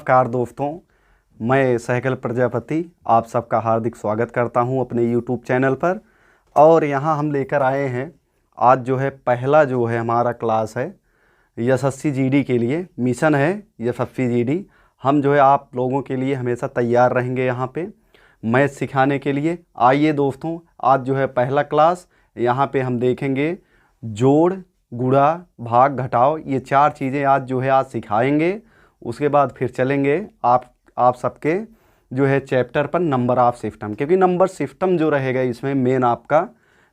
नमस्कार दोस्तों, मैं सहगल प्रजापति आप सबका हार्दिक स्वागत करता हूं अपने YouTube चैनल पर। और यहां हम लेकर आए हैं आज जो है पहला जो है हमारा क्लास है यशस्वी जीडी के लिए। मिशन है यशस्वी जीडी। हम जो है आप लोगों के लिए हमेशा तैयार रहेंगे यहां पे मैथ सिखाने के लिए। आइए दोस्तों, आज जो है पहला क्लास। यहाँ पे हम देखेंगे जोड़, गुणा, भाग, घटाव, ये चार चीज़ें आज जो है आज सिखाएंगे। उसके बाद फिर चलेंगे आप सबके जो है चैप्टर पर नंबर ऑफ सिस्टम, क्योंकि नंबर सिस्टम जो रहेगा इसमें मेन आपका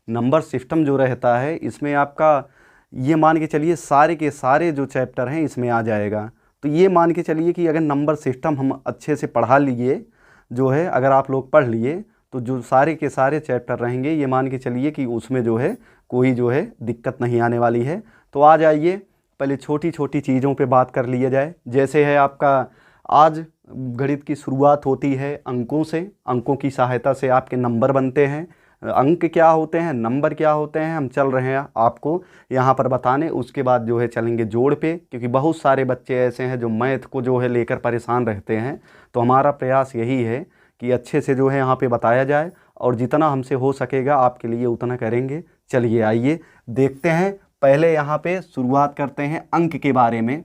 नंबर सिस्टम जो रहता है इसमें आपका ये मान के चलिए सारे के सारे जो चैप्टर हैं इसमें आ जाएगा। तो ये मान के चलिए कि अगर नंबर सिस्टम हम अच्छे से पढ़ा लिए जो है, अगर आप लोग पढ़ लिए तो जो सारे के सारे चैप्टर रहेंगे ये मान के चलिए कि उसमें जो है कोई जो है दिक्कत नहीं आने वाली है। तो आ जाइए पहले छोटी छोटी चीज़ों पे बात कर लिया जाए। जैसे है आपका आज गणित की शुरुआत होती है अंकों से। अंकों की सहायता से आपके नंबर बनते हैं। अंक क्या होते हैं, नंबर क्या होते हैं, हम चल रहे हैं आपको यहाँ पर बताने। उसके बाद जो है चलेंगे जोड़ पे, क्योंकि बहुत सारे बच्चे ऐसे हैं जो मैथ को जो है लेकर परेशान रहते हैं। तो हमारा प्रयास यही है कि अच्छे से जो है यहाँ पे बताया जाए और जितना हमसे हो सकेगा आपके लिए उतना करेंगे। चलिए आइए देखते हैं। पहले यहाँ पे शुरुआत करते हैं अंक के बारे में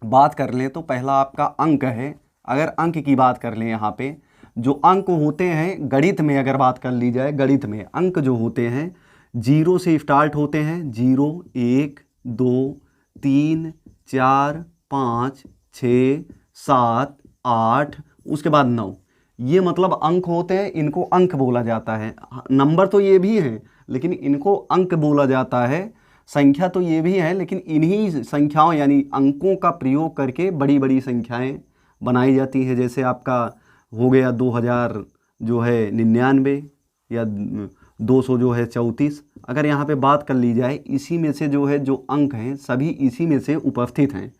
बात कर लें। तो पहला आपका अंक है। अगर अंक की बात कर लें यहाँ पे जो अंक होते हैं गणित में, अगर बात कर ली जाए गणित में अंक जो होते हैं जीरो से स्टार्ट होते हैं। 0 1 2 3 4 5 6 7 8 उसके बाद 9, ये मतलब अंक होते हैं। इनको अंक बोला जाता है। नंबर तो ये भी हैं लेकिन इनको अंक बोला जाता है। संख्या तो ये भी है लेकिन इन्हीं संख्याओं यानी अंकों का प्रयोग करके बड़ी बड़ी संख्याएं बनाई जाती हैं। जैसे आपका हो गया 2000 जो है 99 या 200 जो है 34। अगर यहाँ पे बात कर ली जाए इसी में से जो है जो अंक हैं सभी इसी में से उपस्थित हैं।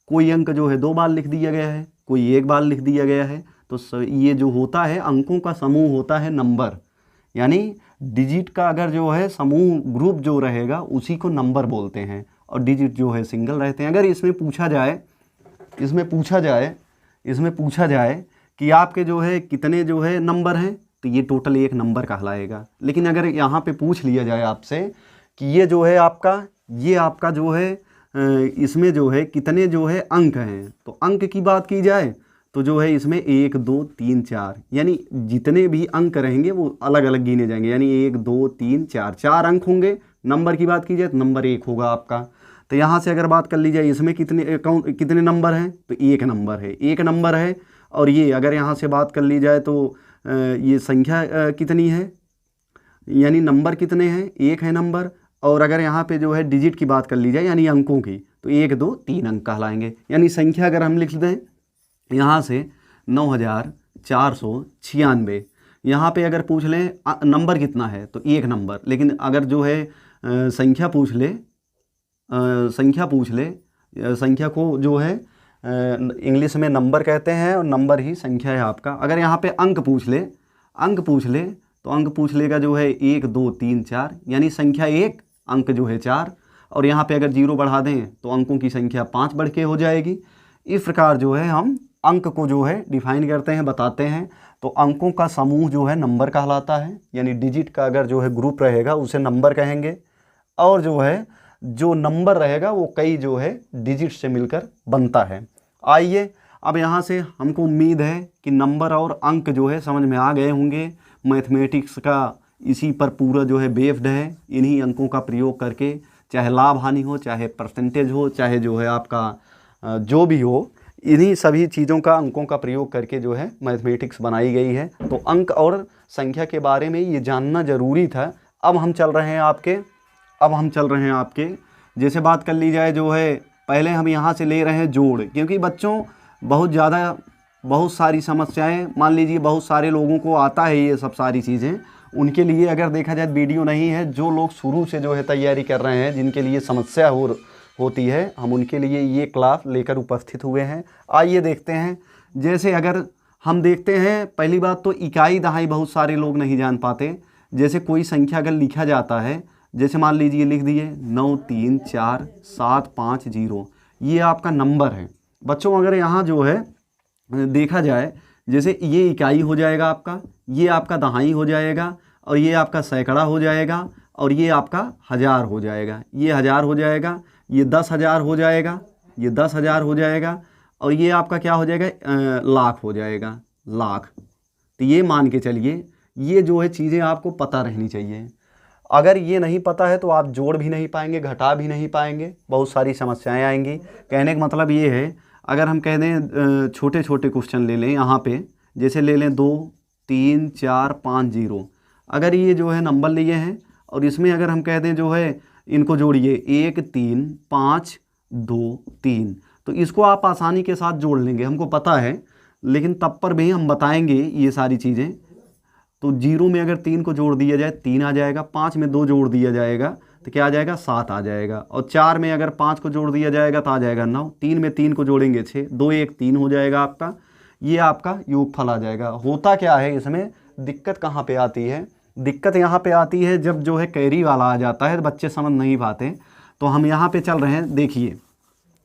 कोई अंक जो है 2 बार लिख दिया गया है, कोई 1 बार लिख दिया गया है। तो ये जो होता है अंकों का समूह होता है नंबर, यानी डिजिट का अगर जो है समूह ग्रुप जो रहेगा उसी को नंबर बोलते हैं। और डिजिट जो है सिंगल रहते हैं। अगर इसमें पूछा जाए कि आपके जो है कितने जो है नंबर हैं तो ये टोटल एक नंबर कहलाएगा। लेकिन अगर यहाँ पे पूछ लिया जाए आपसे कि ये जो है आपका जो है इसमें जो है कितने जो है अंक हैं, तो अंक की बात की जाए तो जो है इसमें 1 2 3 4 यानी जितने भी अंक रहेंगे वो अलग अलग गिने जाएंगे। यानी 1 2 3 4 4 अंक होंगे। नंबर की बात की जाए तो नंबर 1 होगा आपका। तो यहाँ से अगर बात कर ली जाए इसमें कितने नंबर हैं तो 1 नंबर है। और ये अगर यहाँ से बात कर ली जाए तो ये संख्या कितनी है, यानी नंबर कितने हैं, 1 है नंबर। और अगर यहाँ पे जो है डिजिट की बात कर ली जाए यानी अंकों की तो 1 2 3 अंक कहलाएंगे। यानी संख्या अगर हम लिख दें यहाँ से 9496। यहाँ पे अगर पूछ लें नंबर कितना है तो 1 नंबर। लेकिन अगर जो है संख्या पूछ ले संख्या को जो है इंग्लिश में नंबर कहते हैं और नंबर ही संख्या है आपका। अगर यहाँ पे अंक पूछ ले तो अंक पूछ लेगा जो है 1 2 3 4 यानी संख्या 1 अंक जो है 4। और यहाँ पे अगर 0 बढ़ा दें तो अंकों की संख्या 5 बढ़ के हो जाएगी। इस प्रकार जो है हम अंक को जो है डिफाइन करते हैं, बताते हैं। तो अंकों का समूह जो है नंबर कहलाता है। यानी डिजिट का अगर जो है ग्रुप रहेगा उसे नंबर कहेंगे। और जो है जो नंबर रहेगा वो कई जो है डिजिट से मिलकर बनता है। आइए अब यहाँ से हमको उम्मीद है कि नंबर और अंक जो है समझ में आ गए होंगे। मैथमेटिक्स का इसी पर पूरा जो है बेस्ड है। इन्हीं अंकों का प्रयोग करके चाहे लाभ हानि हो, चाहे परसेंटेज हो, चाहे जो है आपका जो भी हो, इन्हीं सभी चीज़ों का अंकों का प्रयोग करके जो है मैथमेटिक्स बनाई गई है। तो अंक और संख्या के बारे में ये जानना ज़रूरी था। अब हम चल रहे हैं आपके जैसे बात कर ली जाए जो है पहले हम यहाँ से ले रहे हैं जोड़, क्योंकि बच्चों बहुत सारी समस्याएं, मान लीजिए बहुत सारे लोगों को आता है ये सब सारी चीज़ें। उनके लिए अगर देखा जाए वीडियो नहीं है। जो लोग शुरू से जो है तैयारी कर रहे हैं, जिनके लिए समस्या होती है, हम उनके लिए ये क्लास लेकर उपस्थित हुए हैं। आइए देखते हैं। जैसे अगर हम देखते हैं पहली बात तो इकाई दहाई बहुत सारे लोग नहीं जान पाते। जैसे कोई संख्या अगर लिखा जाता है, जैसे मान लीजिए लिख दिए 9 3 4 7 5 0, ये आपका नंबर है। बच्चों अगर यहाँ जो है देखा जाए, जैसे ये इकाई हो जाएगा आपका, ये आपका दहाई हो जाएगा, और ये आपका सैकड़ा हो जाएगा, और ये आपका हज़ार हो जाएगा, ये हज़ार हो जाएगा, ये 10,000 हो जाएगा, ये 10,000 हो जाएगा, और ये आपका क्या हो जाएगा, लाख हो जाएगा, लाख। तो ये मान के चलिए, ये जो है चीज़ें आपको पता रहनी चाहिए। अगर ये नहीं पता है तो आप जोड़ भी नहीं पाएंगे, घटा भी नहीं पाएंगे, बहुत सारी समस्याएं आएंगी। कहने का मतलब ये है, अगर हम कह दें छोटे छोटे क्वेश्चन ले लें यहाँ पे, जैसे ले लें 2, 3, 4, 5 जीरो, अगर ये जो है नंबर लिए हैं और इसमें अगर हम कह दें जो है इनको जोड़िए 1, 3, 5, 2, 3, तो इसको आप आसानी के साथ जोड़ लेंगे, हमको पता है, लेकिन तब पर भी हम बताएंगे ये सारी चीज़ें। तो जीरो में अगर 3 को जोड़ दिया जाए 3 आ जाएगा, 5 में 2 जोड़ दिया जाएगा तो क्या आ जाएगा, 7 आ जाएगा, और 4 में अगर 5 को जोड़ दिया जाएगा तो आ जाएगा 9, 3 में 3 को जोड़ेंगे 6, 2, 1, 3 हो जाएगा आपका, ये आपका योगफल आ जाएगा। होता क्या है इसमें, दिक्कत कहाँ पे आती है, दिक्कत यहाँ पे आती है जब जो है कैरी वाला आ जाता है, बच्चे समझ नहीं पाते। तो हम यहाँ पे चल रहे हैं, देखिए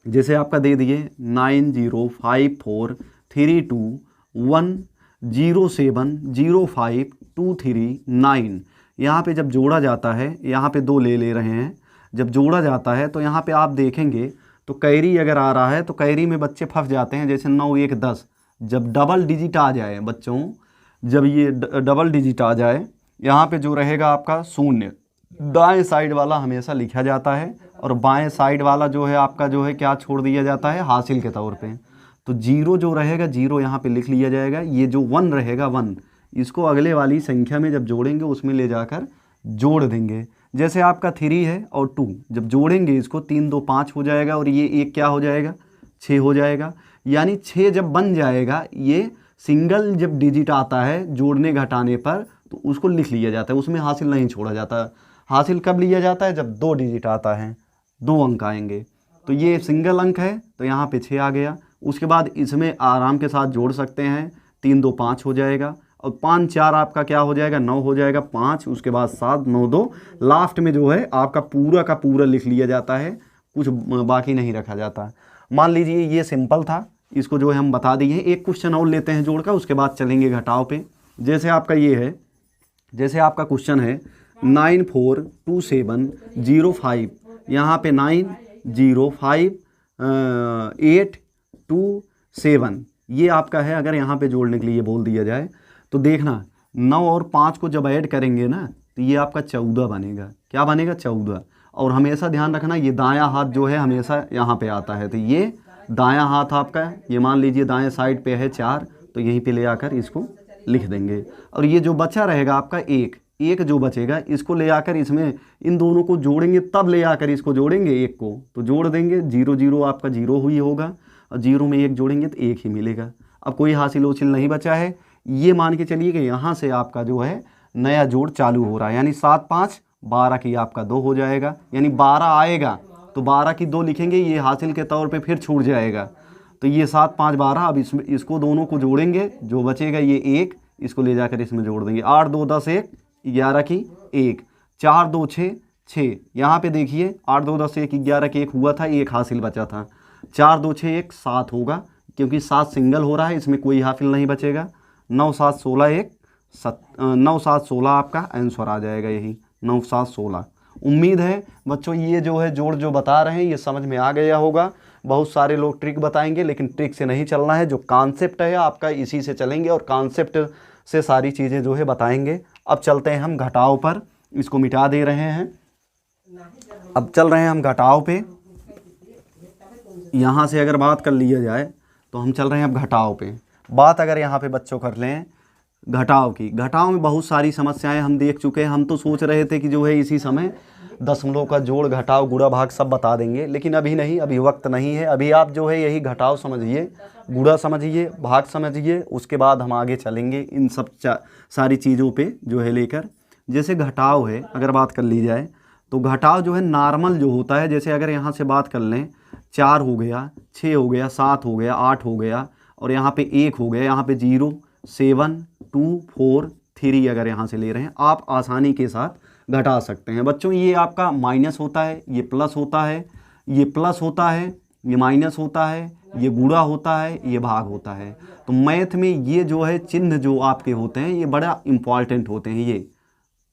जैसे आपका दे दिए 905431070523 यहाँ पे जब जोड़ा जाता है, यहाँ पे 2 ले रहे हैं, जब जोड़ा जाता है तो यहाँ पे आप देखेंगे तो कैरी अगर आ रहा है तो कैरी में बच्चे फंस जाते हैं। जैसे 9, 1, 10, जब डबल डिजिट आ जाए बच्चों, जब ये डबल डिजिट आ जाए, यहाँ पे जो रहेगा आपका 0, दाएं साइड वाला हमेशा लिखा जाता है, और बाएं साइड वाला जो है आपका जो है क्या छोड़ दिया जाता है, हासिल के तौर पे। तो जीरो जो रहेगा, जीरो यहाँ पे लिख लिया जाएगा, ये जो 1 रहेगा 1, इसको अगले वाली संख्या में जब जोड़ेंगे उसमें ले जाकर जोड़ देंगे। जैसे आपका 3 है और 2, जब जोड़ेंगे इसको 3, 2, 5 हो जाएगा, और ये 1 क्या हो जाएगा, 6 हो जाएगा। यानी 6 जब बन जाएगा, ये सिंगल जब डिजिट आता है जोड़ने घटाने पर तो उसको लिख लिया जाता है, उसमें हासिल नहीं छोड़ा जाता। हासिल कब लिया जाता है, जब 2 डिजिट आता है, 2 अंक आएंगे। तो ये सिंगल अंक है तो यहाँ पे 6 आ गया। उसके बाद इसमें आराम के साथ जोड़ सकते हैं, 3, 2, 5 हो जाएगा, और 5, 4 आपका क्या हो जाएगा, 9 हो जाएगा, 5, उसके बाद 7, 9, 2, लास्ट में जो है आपका पूरा का पूरा लिख लिया जाता है, कुछ बाकी नहीं रखा जाता। मान लीजिए ये सिंपल था, इसको जो है हम बता दिए। एक क्वेश्चन और लेते हैं जोड़ का, उसके बाद चलेंगे घटाव पे। जैसे आपका ये है, जैसे आपका क्वेश्चन है 942705, यहाँ पे 905827, ये आपका है। अगर यहाँ पे जोड़ने के लिए बोल दिया जाए तो देखना 9 और 5 को जब ऐड करेंगे ना तो ये आपका 14 बनेगा। क्या बनेगा, 14। और हमेशा ध्यान रखना, ये दायां हाथ जो है हमेशा यहाँ पे आता है, तो ये दायां हाथ आपका, ये मान लीजिए दाएं साइड पे है 4, तो यहीं पे ले आकर इसको लिख देंगे। और ये जो बचा रहेगा आपका 1 जो बचेगा, इसको ले आकर इसमें इन दोनों को जोड़ेंगे, तब ले आकर इसको जोड़ेंगे 1 को, तो जोड़ देंगे 0, 0 आपका 0 हुई होगा, और 0 में 1 जोड़ेंगे तो 1 ही मिलेगा। अब कोई हासिल उछिल नहीं बचा है। ये मान के चलिए कि यहाँ से आपका जो है नया जोड़ चालू हो रहा है, यानी 7, 5, 12 की आपका 2 हो जाएगा, यानी 12 आएगा तो 12 की 2 लिखेंगे, ये हासिल के तौर पे फिर छूट जाएगा। तो ये 7, 5, 12, अब इसको दोनों को जोड़ेंगे, जो बचेगा ये 1, इसको ले जाकर इसमें जोड़ देंगे। 8, 2, 10, 1, 11 की 1, 4, 2, 6, 6, यहाँ पे देखिए 8, 2, 10, 1, 11 की 1 हुआ था, 1 हासिल बचा था। 4, 2, 6, 1, 7 होगा, क्योंकि 7 सिंगल हो रहा है, इसमें कोई हासिल नहीं बचेगा। 9, 7, 16, 1, 9, 7, 16 आपका आंसर आ जाएगा, यही 9, 7, 16। उम्मीद है बच्चों ये जो है जोड़ जो बता रहे हैं ये समझ में आ गया होगा। बहुत सारे लोग ट्रिक बताएंगे, लेकिन ट्रिक से नहीं चलना है, जो कॉन्सेप्ट है आपका इसी से चलेंगे, और कॉन्सेप्ट से सारी चीज़ें जो है बताएंगे। अब चलते हैं हम घटाव पर, इसको मिटा दे रहे हैं। अब चल रहे हैं हम घटाव पे। यहाँ से अगर बात कर लिया जाए तो हम चल रहे हैं अब घटाव पे। बात अगर यहाँ पे बच्चों कर लें घटाव की, घटाव में बहुत सारी समस्याएं हम देख चुके हैं। हम तो सोच रहे थे कि जो है इसी समय दशमलव का जोड़, घटाव, गुणा, भाग सब बता देंगे, लेकिन अभी नहीं, अभी वक्त नहीं है। अभी आप जो है यही घटाव समझिए, गुणा समझिए, भाग समझिए, उसके बाद हम आगे चलेंगे इन सब सारी चीज़ों पे जो है लेकर। जैसे घटाव है अगर बात कर ली जाए तो घटाव जो है नॉर्मल जो होता है, जैसे अगर यहाँ से बात कर लें 4 हो गया, 6 हो गया, 7 हो गया, 8 हो गया, और यहाँ पे 1 हो गया, यहाँ पे 0, 7, 2, 4, 3 अगर यहाँ से ले रहे हैं, आप आसानी के साथ घटा सकते हैं। बच्चों ये आपका माइनस होता है, ये प्लस होता है, ये प्लस होता है, ये माइनस होता है, ये गुणा होता है, ये भाग होता है। तो मैथ में ये जो है चिन्ह जो आपके होते हैं ये बड़ा इम्पॉर्टेंट होते हैं,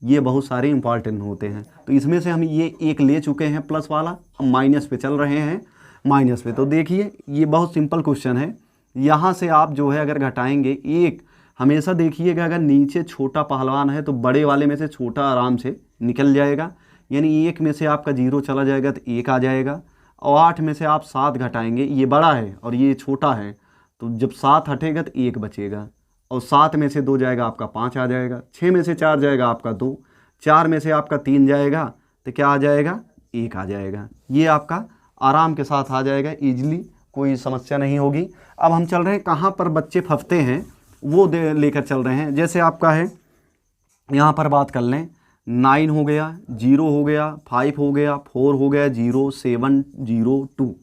ये बहुत सारे इम्पॉर्टेंट होते हैं। तो इसमें से हम ये एक ले चुके हैं प्लस वाला, हम माइनस पे चल रहे हैं, माइनस पे। तो देखिए ये बहुत सिंपल क्वेश्चन है। यहाँ से आप जो है अगर घटाएंगे एक, हमेशा देखिएगा अगर नीचे छोटा पहलवान है तो बड़े वाले में से छोटा आराम से निकल जाएगा, यानी 1 में से आपका 0 चला जाएगा तो 1 आ जाएगा। और 8 में से आप 7 घटाएंगे, ये बड़ा है और ये छोटा है, तो जब 7 हटेगा तो 1 बचेगा, और 7 में से 2 जाएगा आपका 5 आ जाएगा, 6 में से 4 जाएगा आपका 2, 4 में से आपका 3 जाएगा तो क्या आ जाएगा, 1 आ जाएगा। ये आपका आराम के साथ आ जाएगा, ईजिली, कोई समस्या नहीं होगी। अब हम चल रहे हैं कहाँ पर बच्चे फंसते हैं वो लेकर चल रहे हैं। जैसे आपका है यहाँ पर बात कर लें, 9 हो गया, 0 हो गया, 5 हो गया, 4 हो गया, 0, 7, 0, 2।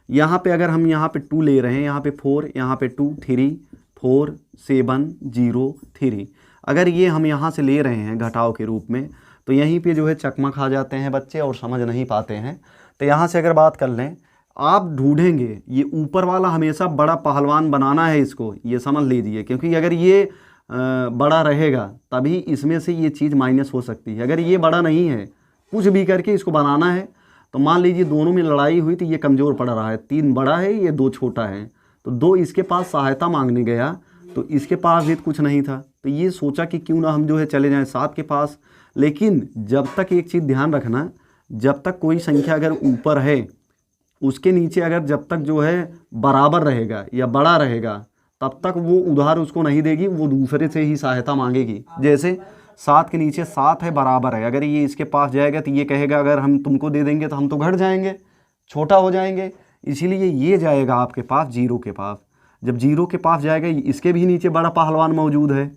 यहाँ पे अगर हम यहाँ पे 2 ले रहे हैं, यहाँ पे 4, यहाँ पे 2, 3, 4, 7, 0, 3। अगर ये हम यहाँ से ले रहे हैं घटाव के रूप में, तो यहीं पे जो है चकमा खा जाते हैं बच्चे और समझ नहीं पाते हैं। तो यहाँ से अगर बात कर लें, आप ढूंढेंगे ये ऊपर वाला हमेशा बड़ा पहलवान बनाना है इसको, ये समझ लीजिए, क्योंकि अगर ये बड़ा रहेगा तभी इसमें से ये चीज़ माइनस हो सकती है। अगर ये बड़ा नहीं है, कुछ भी करके इसको बनाना है, तो मान लीजिए दोनों में लड़ाई हुई तो ये कमज़ोर पड़ रहा है, 3 बड़ा है, ये 2 छोटा है, तो 2 इसके पास सहायता मांगने गया तो इसके पास भी कुछ नहीं था, तो ये सोचा कि क्यों ना हम जो है चले जाएं 7 के पास। लेकिन जब तक एक चीज़ ध्यान रखना, जब तक कोई संख्या अगर ऊपर है उसके नीचे अगर जब तक जो है बराबर रहेगा या बड़ा रहेगा तब तक वो उधार उसको नहीं देगी, वो दूसरे से ही सहायता मांगेगी। जैसे 7 के नीचे 7 है, बराबर है, अगर ये इसके पास जाएगा तो ये कहेगा अगर हम तुमको दे देंगे तो हम तो घट जाएंगे, छोटा हो जाएंगे, इसीलिए ये जाएगा आपके पास 0 के पास। जब 0 के पास जाएगा, इसके भी नीचे बड़ा पहलवान मौजूद है।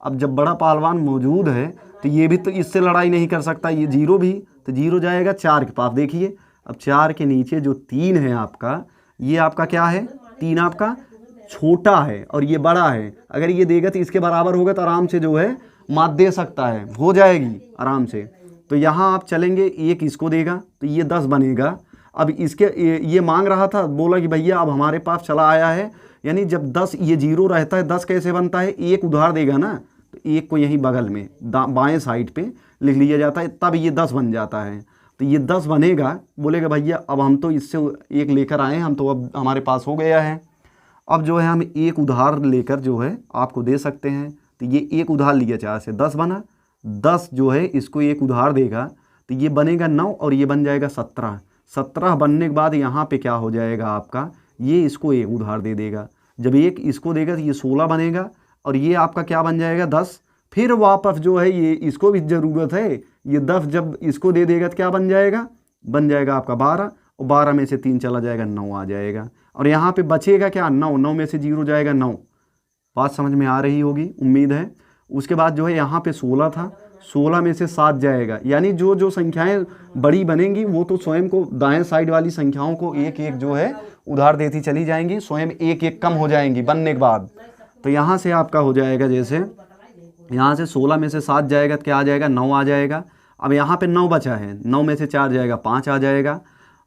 अब जब बड़ा पहलवान मौजूद है तो ये भी तो इससे लड़ाई नहीं कर सकता, ये 0 भी, तो 0 जाएगा 4 के पास। देखिए अब 4 के नीचे जो 3 है आपका, ये आपका क्या है, 3 आपका छोटा है और ये बड़ा है। अगर ये देगा तो इसके बराबर होगा तो आराम से जो है मात दे सकता है, हो जाएगी आराम से। तो यहाँ आप चलेंगे, 1 इसको देगा तो ये 10 बनेगा। अब इसके ये मांग रहा था, बोला कि भैया अब हमारे पास चला आया है, यानी जब 10 ये 0 रहता है 10 कैसे बनता है, 1 उधार देगा ना, तो 1 को यहीं बगल में बाएं साइड पे लिख लिया जाता है, तब ये 10 बन जाता है। तो ये 10 बनेगा, बोलेगा भैया अब हम तो इससे 1 लेकर आए हैं, हम तो अब हमारे पास हो गया है, अब जो है हम 1 उधार लेकर जो है आपको दे सकते हैं। तो ये 1 उधार लिया 4 से 10 बना, 10 जो है इसको 1 उधार देगा तो ये बनेगा 9 और ये बन जाएगा 17। 17 बनने के बाद यहाँ पे क्या हो जाएगा आपका, ये इसको 1 उधार दे देगा, जब 1 इसको देगा तो ये 16 बनेगा और ये आपका क्या बन जाएगा 10। फिर वापस जो है ये इसको भी ज़रूरत है, ये 10 जब इसको दे देगा तो क्या बन जाएगा, बन जाएगा आपका 12, और 12 में से 3 चला जाएगा 9 आ जाएगा। और यहाँ पे बचेगा क्या, 9, 9 में से 0 जाएगा 9। बात समझ में आ रही होगी, उम्मीद है। उसके बाद जो है यहाँ पे 16 था, 16 में से 7 जाएगा, यानी जो जो संख्याएं बड़ी बनेंगी वो तो स्वयं को दाएं साइड वाली संख्याओं को 1-1 जो है उधार देती चली जाएंगी, स्वयं 1-1 कम हो जाएंगी बनने के बाद। तो यहाँ से आपका हो जाएगा, जैसे यहाँ से 16 में से 7 जाएगा तो क्या आ जाएगा, 9 आ जाएगा। अब यहाँ पे 9 बचा है, 9 में से 4 जाएगा 5 आ जाएगा,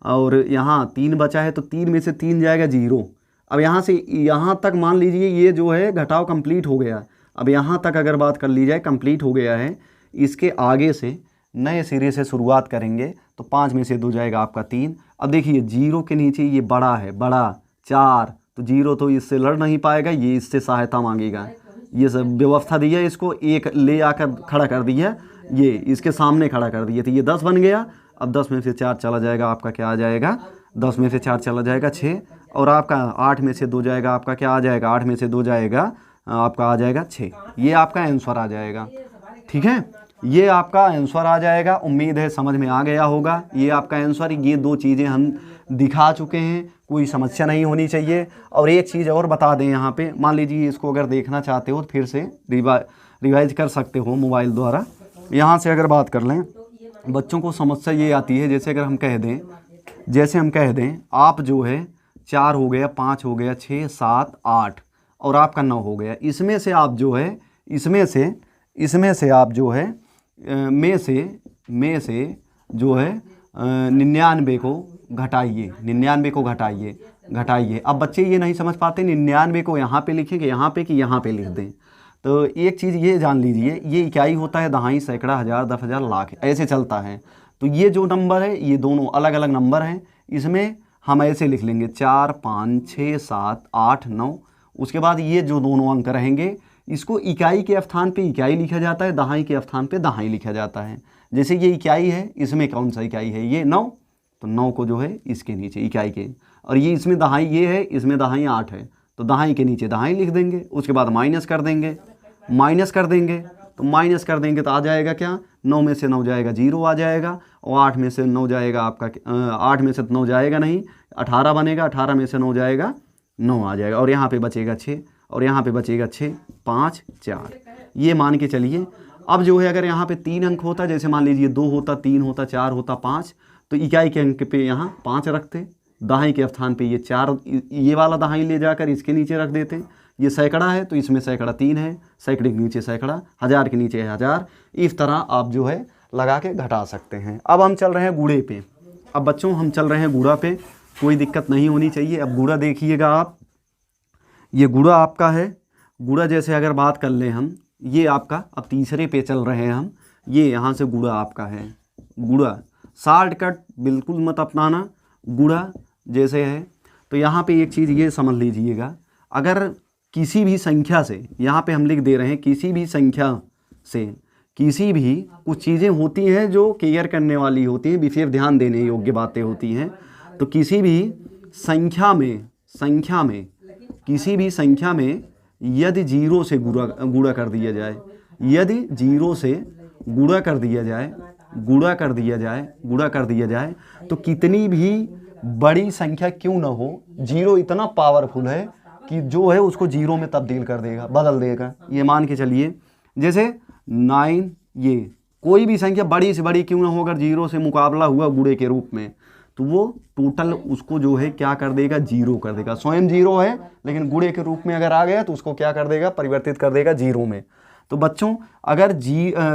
और यहाँ 3 बचा है तो 3 में से 3 जाएगा 0। अब यहाँ से यहाँ तक मान लीजिए ये जो है घटाव कंप्लीट हो गया। अब यहाँ तक अगर बात कर ली जाए कंप्लीट हो गया है, इसके आगे से नए सिरे से शुरुआत करेंगे तो 5 में से 2 जाएगा आपका 3। अब देखिए 0 के नीचे ये बड़ा है, बड़ा 4, तो 0 तो इससे लड़ नहीं पाएगा, ये इससे सहायता मांगेगा। ये सब व्यवस्था दी है, इसको 1 ले आकर खड़ा कर दिया, ये इसके सामने खड़ा कर दिया, तो ये 10 बन गया। अब 10 में से 4 चला जाएगा आपका क्या आ जाएगा, 10 में से 4 चला जाएगा 6, और आपका 8 में से 2 जाएगा आपका क्या आ जाएगा, 8 में से 2 जाएगा आपका आ जाएगा 6। ये आपका आंसर आ जाएगा, ठीक है, ये आपका आंसर आ जाएगा। उम्मीद है समझ में आ गया होगा ये आपका आंसर। ये 2 चीज़ें हम दिखा चुके हैं, कोई समस्या नहीं होनी चाहिए। और एक चीज़ और बता दें यहाँ पे, मान लीजिए इसको अगर देखना चाहते हो तो फिर से रिवाइज कर सकते हो मोबाइल द्वारा। यहाँ से अगर बात कर लें, बच्चों को समस्या ये आती है, जैसे अगर हम कह दें आप जो है 4 हो गया, 5 हो गया, 6, 7, 8 और आपका 9 हो गया। इसमें से आप जो है में से जो है 99 को घटाइए, 99 को घटाइए। अब बच्चे ये नहीं समझ पाते 99 को यहाँ पे लिखेंगे यहाँ पे कि यहाँ पे लिख दें। तो एक चीज़ ये जान लीजिए, ये इकाई होता है दहाई, सैकड़ा, हज़ार, 10,000, लाख, ऐसे चलता है। तो ये जो नंबर है ये दोनों अलग अलग नंबर हैं, इसमें हम ऐसे लिख लेंगे 4, 5, 6, 7, 8, 9। उसके बाद ये जो दोनों अंक रहेंगे इसको इकाई के स्थान पे इकाई लिखा जाता है, दहाई के स्थान पे दहाई लिखा जाता है। जैसे ये इकाई है, इसमें कौन सा इकाई है, ये 9, तो 9 को जो है इसके नीचे इकाई के, और ये इसमें दहाई ये है, इसमें दहाई 8 है, तो दहाई के नीचे दहाई लिख देंगे। उसके बाद माइनस कर देंगे तो आ जाएगा क्या, 9 में से 9 जाएगा 0 आ जाएगा, और 8 में से 9 जाएगा आपका 8 में से 9 जाएगा नहीं, 18 बनेगा, 18 में से 9 जाएगा 9 आ जाएगा, और यहाँ पे बचेगा 6, और यहाँ पे बचेगा 6, 5, 4, ये मान के चलिए। अब जो है अगर यहाँ पे 3 अंक होता, जैसे मान लीजिए 2 होता, 3 होता, 4 होता, 5, तो इकाई के अंक पे यहाँ 5 रखते, दहाई के स्थान पे ये 4, ये वाला दहाई ले जाकर इसके नीचे रख देते। ये सैकड़ा है तो इसमें सैकड़ा 3 है, सैकड़े के नीचे सैकड़ा, हज़ार के नीचे हज़ार। इस तरह आप जो है लगा के घटा सकते हैं। अब हम चल रहे हैं गुणे पे। अब बच्चों हम चल रहे हैं गुणा पे, कोई दिक्कत नहीं होनी चाहिए। अब गुणा देखिएगा आप, ये गुणा आपका है। गुणा जैसे अगर बात कर लें हम, ये आपका अब तीसरे पे चल रहे हैं हम, ये यहाँ से गुणा आपका है। गुणा शॉर्टकट बिल्कुल मत अपनाना, गुणा जैसे है। तो यहाँ पे एक चीज़ ये समझ लीजिएगा, अगर किसी भी संख्या से, यहाँ पे हम लिख दे रहे हैं किसी भी संख्या से, किसी भी कुछ चीज़ें होती हैं जो केयर करने वाली होती हैं, विशेष ध्यान देने योग्य बातें होती हैं। तो किसी भी संख्या में किसी भी संख्या में यदि 0 से गुणा कर दिया जाए, यदि 0 से गुणा कर दिया जाए तो कितनी भी बड़ी संख्या क्यों ना हो, 0 इतना पावरफुल है कि जो है उसको 0 में तब्दील कर देगा, बदल देगा। ये मान के चलिए जैसे 9, ये कोई भी संख्या बड़ी से बड़ी क्यों ना हो, अगर 0 से मुकाबला हुआ गुणे के रूप में, तो वो टोटल उसको जो है क्या कर देगा, 0 कर देगा। स्वयं 0 है लेकिन गुणे के रूप में अगर आ गया तो उसको क्या कर देगा, परिवर्तित कर देगा 0 में। तो बच्चों अगर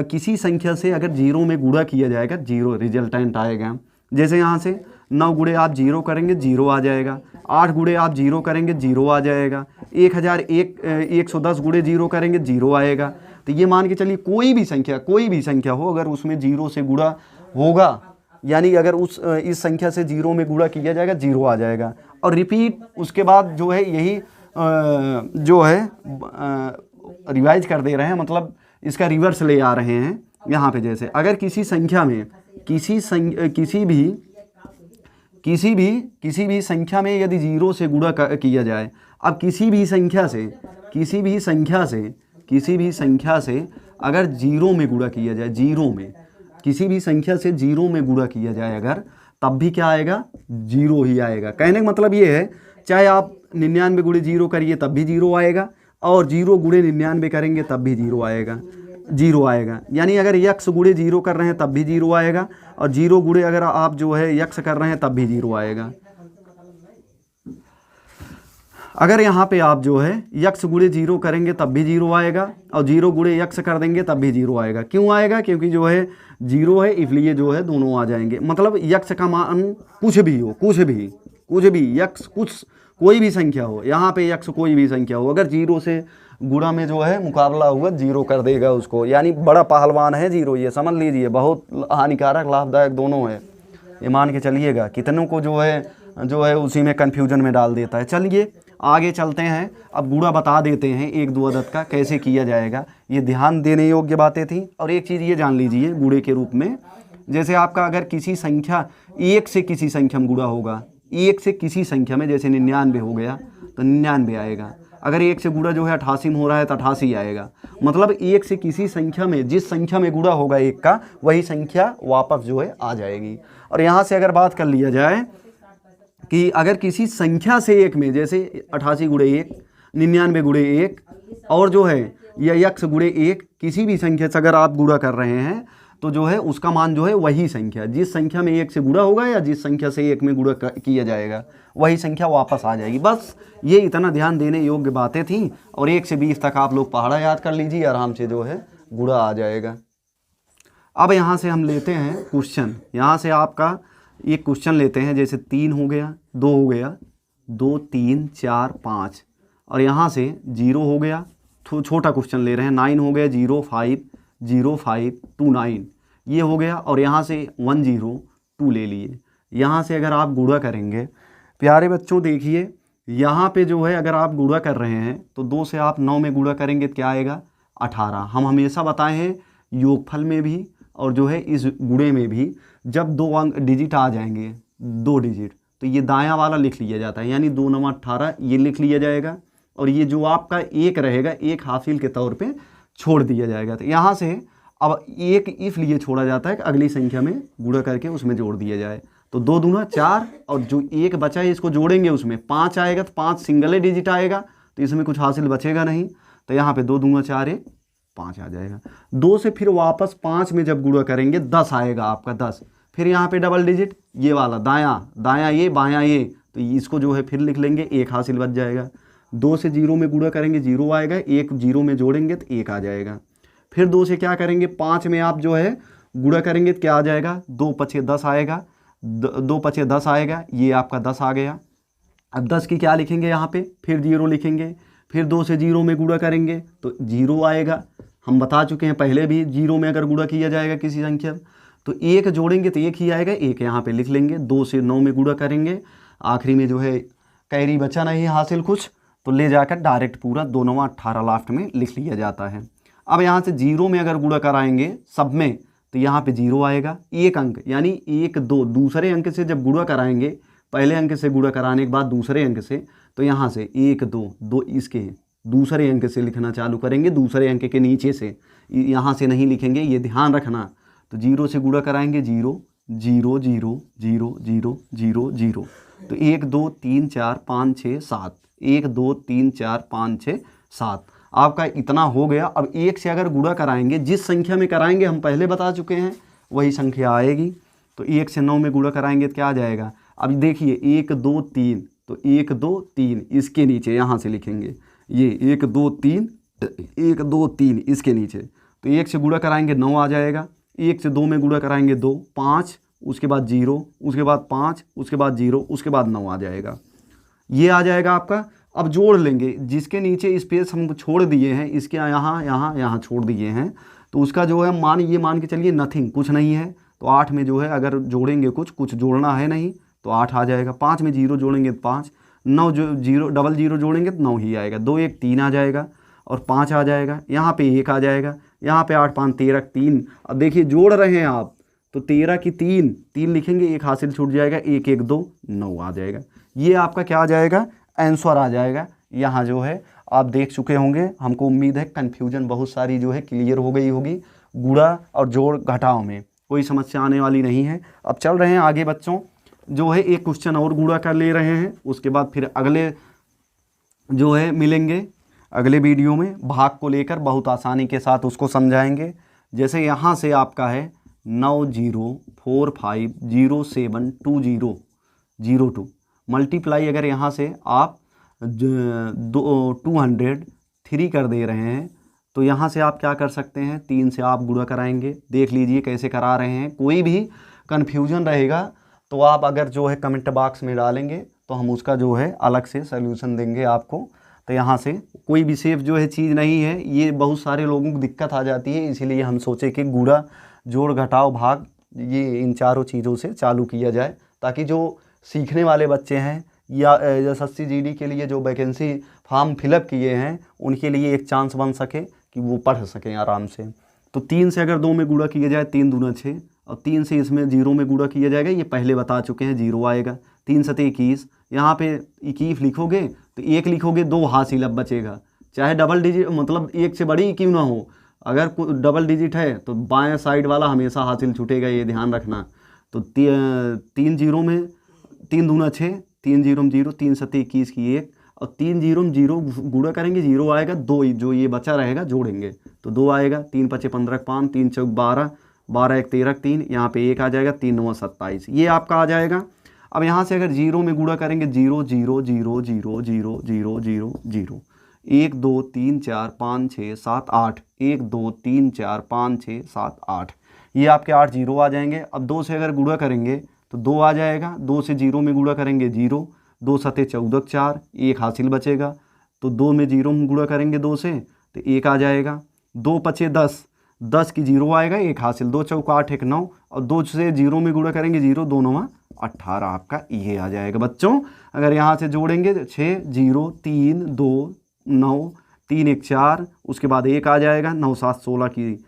किसी संख्या से अगर 0 में गुणा किया जाएगा, 0 रिजल्टेंट आएगा। जैसे यहाँ से 9 गुणे आप 0 करेंगे 0 आ जाएगा, 8 गुणे आप 0 करेंगे 0 आ जाएगा, 110 गुणे 0 करेंगे 0 आएगा। तो ये मान के चलिए कोई भी संख्या हो, अगर उसमें 0 से गुणा होगा, यानी अगर इस संख्या से 0 में गुणा किया जाएगा 0 आ जाएगा। और रिपीट उसके बाद जो है यही जो है रिवाइज कर दे रहे हैं, मतलब इसका रिवर्स ले आ रहे हैं यहाँ पे। जैसे अगर किसी संख्या में किसी भी संख्या में यदि 0 से गुणा किया जाए, अब किसी भी संख्या से अगर 0 में गुणा किया जाए, किसी भी संख्या से 0 में गुणा किया जाए अगर, तब भी क्या आएगा, 0 ही आएगा। कहने का मतलब ये है, चाहे आप 99 गुणे 0 करिए तब भी 0 आएगा, और 0 गुणे 99 करेंगे तब भी 0 आएगा। यानी अगर यक्स गुणे 0 कर रहे हैं तब भी 0 आएगा, और 0 गुणे अगर आप जो है यक्स कर रहे हैं तब भी 0 आएगा। अगर यहाँ पे आप जो है यक्स गुणे 0 करेंगे तब भी 0 आएगा, और 0 गुणे यक्स कर देंगे तब भी 0 आएगा। क्यों आएगा, क्योंकि जो है 0 है, इसलिए जो है दोनों आ जाएंगे। मतलब यक्स का मान कुछ भी हो, यक्स कोई भी संख्या हो, यहाँ पे यक्स कोई भी संख्या हो, अगर 0 से गुणा में जो है मुकाबला हुआ 0 कर देगा उसको। यानी बड़ा पहलवान है 0, ये समझ लीजिए, बहुत हानिकारक लाभदायक दोनों है। ये मान के चलिएगा, कितनों को जो है उसी में कन्फ्यूजन में डाल देता है। चलिए आगे चलते हैं, अब गुणा बता देते हैं 1-2 अदद का कैसे किया जाएगा। ये ध्यान देने योग्य बातें थी। और एक चीज़ ये जान लीजिए गुणे के रूप में, जैसे आपका अगर किसी संख्या 1 से किसी संख्या में गुणा होगा, 1 से किसी संख्या में, जैसे 99 हो गया तो 99 आएगा। अगर 1 से गुणा जो है 88 में हो रहा है तो 88 आएगा। मतलब 1 से किसी संख्या में, जिस संख्या में गुणा होगा 1 का, वही संख्या वापस जो है आ जाएगी। और यहाँ से अगर बात कर लिया जाए कि अगर किसी संख्या से 1 में, जैसे 88 गुणे 1, 99 गुणे 1, और जो है या यक्स गुणे 1, किसी भी संख्या से अगर आप गुणा कर रहे हैं तो जो है उसका मान जो है वही संख्या, जिस संख्या में 1 से गुणा होगा या जिस संख्या से 1 में गुणा किया जाएगा, वही संख्या वापस आ जाएगी। बस ये इतना ध्यान देने योग्य बातें थी। और 1 से 20 तक आप लोग पहाड़ा याद कर लीजिए, आराम से जो है गुणा आ जाएगा। अब यहाँ से हम लेते हैं क्वेश्चन। यहाँ से आपका एक क्वेश्चन लेते हैं, जैसे 3 हो गया, 2 हो गया, 2 3 4 5, और यहाँ से 0 हो गया, छोटा क्वेश्चन ले रहे हैं, 9 हो गया, 0 5 0 5 2 9 ये हो गया, और यहाँ से 1 0 2 ले लिए। यहाँ से अगर आप गुणा करेंगे प्यारे बच्चों, देखिए यहाँ पे जो है अगर आप गुणा कर रहे हैं तो 2 से आप 9 में गुणा करेंगे तो क्या आएगा 18। हम हमेशा बताए हैं योगफल में भी और जो है इस गुणे में भी जब 2 अंक डिजिट आ जाएंगे, 2 डिजिट, तो ये दायां वाला लिख लिया जाता है, यानी 2 9 18 ये लिख लिया जाएगा, और ये जो आपका एक रहेगा एक हासिल के तौर पे छोड़ दिया जाएगा। तो यहाँ से अब एक इसलिए छोड़ा जाता है कि अगली संख्या में गुणा करके उसमें जोड़ दिया जाए। तो 2 दूना 4, और जो एक बचा है इसको जोड़ेंगे उसमें 5 आएगा, तो 5 सिंगल डिजिट आएगा, तो इसमें कुछ हासिल बचेगा नहीं, तो यहाँ पे 2 दूना 4 1 5 आ जाएगा। 2 से फिर वापस 5 में जब गुणा करेंगे 10 आएगा आपका 10, फिर यहाँ पे डबल डिजिट ये वाला दायां ये बायां ये, तो इसको जो है फिर लिख लेंगे, एक हासिल बच जाएगा। 2 से 0 में गुणा करेंगे 0 आएगा, एक 0 में जोड़ेंगे तो 1 आ जाएगा। फिर 2 से क्या करेंगे 5 में आप जो है गुणा करेंगे तो क्या आ जाएगा 2 5 10 आएगा, 2 5 10 आएगा, ये आपका 10 आ गया। अब 10 की क्या लिखेंगे यहाँ पे, फिर 0 लिखेंगे, फिर 2 से 0 में गुणा करेंगे तो 0 आएगा। हम बता चुके हैं पहले भी 0 में अगर गुणा किया जाएगा किसी संख्या तो 1 जोड़ेंगे तो 1 ही आएगा, 1 यहाँ पे लिख लेंगे। 2 से 9 में गुणा करेंगे, आखिरी में जो है कैरी बचा नहीं हासिल कुछ, तो ले जाकर डायरेक्ट पूरा 2 9 18 लास्ट में लिख लिया जाता है। अब यहाँ से 0 में अगर गुणा कराएंगे सब में तो यहाँ पे 0 आएगा, एक अंक यानी 1 2 दूसरे अंक से जब गुणा कराएंगे, पहले अंक से गुणा कराने के बाद दूसरे अंक से, तो यहाँ से 1 2 2 इसके दूसरे अंक से लिखना चालू करेंगे, दूसरे अंक के नीचे से, यहाँ से नहीं लिखेंगे, ये ध्यान रखना। तो 0 से गुणा कराएंगे 0 0 0 0 0 0 0, तो 1 2 3 4 5 6 7, 1 2 3 4 5 6 7 आपका इतना हो गया। अब 1 से अगर गुणा कराएंगे, जिस संख्या में कराएंगे हम पहले बता चुके हैं वही संख्या आएगी। तो 1 से 9 में गुणा कराएंगे तो क्या आ जाएगा, अब देखिए 1 2 3, तो 1 2 3 इसके नीचे यहाँ से लिखेंगे, ये 1 2 3 1 2 3 इसके नीचे, तो 1 से गुणा कराएंगे 9 आ जाएगा, 1 से 2 में गुणा कराएंगे 2 5, उसके बाद 0, उसके बाद 5, उसके बाद 0, उसके बाद 9 आ जाएगा, ये आ जाएगा आपका। अब जोड़ लेंगे, जिसके नीचे स्पेस हम छोड़ दिए हैं, इसके यहाँ यहाँ यहाँ छोड़ दिए हैं, तो उसका जो है मान, ये मान के चलिए नथिंग, कुछ नहीं है, तो 8 में जो है अगर जोड़ेंगे कुछ जोड़ना है नहीं, तो 8 आ जाएगा। 5 में 0 जोड़ेंगे तो 5, 9 जो 0 डबल 0 जोड़ेंगे तो 9 ही आएगा, 2 1 3 आ जाएगा, और 5 आ जाएगा, यहाँ पे 1 आ जाएगा, यहाँ पे 8 5 13 3। अब देखिए जोड़ रहे हैं आप, तो 13 की 3 लिखेंगे, एक हासिल छूट जाएगा, 1 1 2 9 आ जाएगा। ये आपका क्या आ जाएगा, आंसर आ जाएगा। यहाँ जो है आप देख चुके होंगे, हमको उम्मीद है कन्फ्यूजन बहुत सारी जो है क्लियर हो गई होगी, गुणा और जोड़ घटाव में कोई समस्या आने वाली नहीं है। अब चल रहे हैं आगे बच्चों, जो है एक क्वेश्चन और गुणा कर ले रहे हैं, उसके बाद फिर अगले जो है मिलेंगे अगले वीडियो में, भाग को लेकर बहुत आसानी के साथ उसको समझाएंगे। जैसे यहाँ से आपका है 9 0 4 5 0 7 2 0 0 2, मल्टीप्लाई अगर यहाँ से आप 203 कर दे रहे हैं, तो यहाँ से आप क्या कर सकते हैं, 3 से आप गुणा कराएंगे। देख लीजिए कैसे करा रहे हैं, कोई भी कन्फ्यूजन रहेगा तो आप अगर जो है कमेंट बॉक्स में डालेंगे तो हम उसका जो है अलग से सल्यूशन देंगे आपको। तो यहाँ से कोई भी सेफ जो है चीज़ नहीं है, ये बहुत सारे लोगों को दिक्कत आ जाती है, इसीलिए हम सोचे कि गुणा जोड़ घटाव भाग ये इन चारों चीज़ों से चालू किया जाए, ताकि जो सीखने वाले बच्चे हैं या SSC GD के लिए जो वैकेंसी फॉर्म फिलअप किए हैं उनके लिए एक चांस बन सके कि वो पढ़ सकें आराम से। तो 3 से अगर 2 में गुणा किया जाए 3 दूना 6, और 3 से इसमें 0 में गुणा किया जाएगा, ये पहले बता चुके हैं 0 आएगा। 3 7 21, यहाँ पे 21 लिखोगे तो 1 लिखोगे, 2 हासिल अब बचेगा, चाहे डबल डिजिट मतलब 1 से बड़ी क्यों ना हो, अगर डबल डिजिट है तो बाएं साइड वाला हमेशा हासिल छूटेगा, ये ध्यान रखना। तो 3 0 में 3 दूना 6, 3 0 में 0, 3 7 21 की 1, और 3 0 में 0 गुणा करेंगे 0 आएगा, 2 जो ये बचा रहेगा जोड़ेंगे तो 2 आएगा। 3 5 15 5, 3 4 12, 12 1 13 3, यहाँ पे 1 आ जाएगा, 3 9 27, ये आपका आ जाएगा। अब यहाँ से अगर 0 में गुणा करेंगे 0 0 0 0 0 0 0 0, 1 2 3 4 5 6 7 8, 1 2 3 4 5 6 7 8, ये आपके 8 0 आ जाएंगे। अब 2 से अगर गुणा करेंगे तो 2 आ जाएगा। 2 से 0 में गुणा करेंगे 0, 2 सते 14 4, 1 हासिल बचेगा। तो 2 में 0 में गुणा करेंगे 2 से तो 1 आ जाएगा। 2 पचे 10, 10 की 0 आएगा, 1 हासिल, 2 चौका 8 1 9, और 2 से 0 में गुणा करेंगे 0, 2 9 18 आपका ये आ जाएगा बच्चों। अगर यहाँ से जोड़ेंगे 6 0 3 2 9 3 1 4, उसके बाद 1 आ जाएगा। 9 7 16 की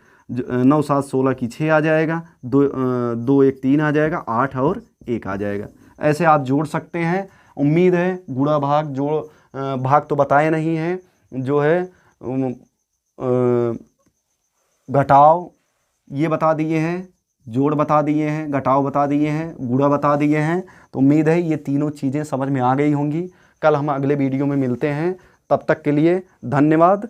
9 7 16 की 6 आ जाएगा। 2 1 3 आ जाएगा, 8 और 1 आ जाएगा। ऐसे आप जोड़ सकते हैं। उम्मीद है गुणा भाग जोड़ भाग तो बताए नहीं हैं, जो है घटाव ये बता दिए हैं, जोड़ बता दिए हैं, घटाव बता दिए हैं, गुणा बता दिए हैं। तो उम्मीद है ये तीनों चीज़ें समझ में आ गई होंगी। कल हम अगले वीडियो में मिलते हैं, तब तक के लिए धन्यवाद।